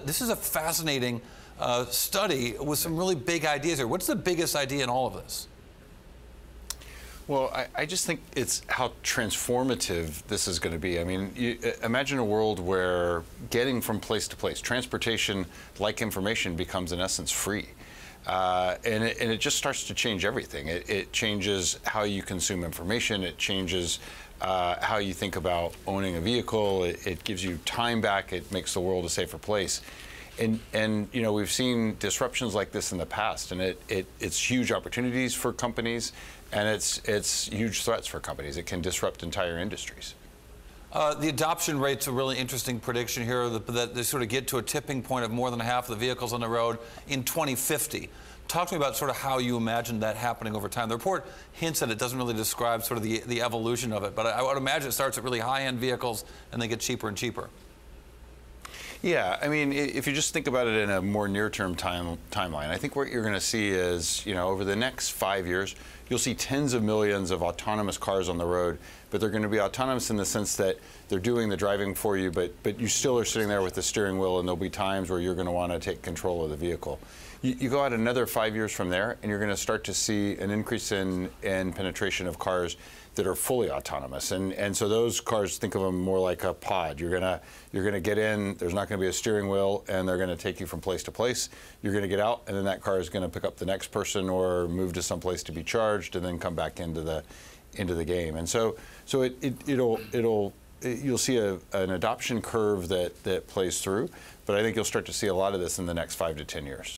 This is a fascinating study with some really big ideas here. What's the biggest idea in all of this? Well, I just think it's how transformative this is going to be. I mean, imagine a world where getting from place to place, transportation, like information, becomes in essence free. And it just starts to change everything. It changes how you consume information. It changes how you think about owning a vehicle. It gives you time back. It makes the world a safer place. And you know, we've seen disruptions like this in the past, and it's huge opportunities for companies, and it's huge threats for companies. It can disrupt entire industries. The adoption rate's a really interesting prediction here, that they sort of get to a tipping point of more than half of the vehicles on the road in 2050. Talk to me about sort of how you imagine that happening over time. The report hints at it, doesn't really describe sort of the evolution of it, but I would imagine it starts at really high-end vehicles and they get cheaper and cheaper. Yeah, I mean, if you just think about it in a more near-term timeline, I think what you're going to see is, you know, over the next 5 years, you'll see tens of millions of autonomous cars on the road, but they're going to be autonomous in the sense that they're doing the driving for you, but you still are sitting there with the steering wheel, and there'll be times where you're going to want to take control of the vehicle. You go out another 5 years from there, and you're going to start to see an increase in penetration of cars that are fully autonomous, and so those cars, think of them more like a pod. You're gonna get in. There's not going to be a steering wheel, and they're going to take you from place to place. You're going to get out, and then that car is going to pick up the next person or move to some place to be charged, and then come back into the game. And so you'll see an adoption curve that plays through, but I think you'll start to see a lot of this in the next 5 to 10 years.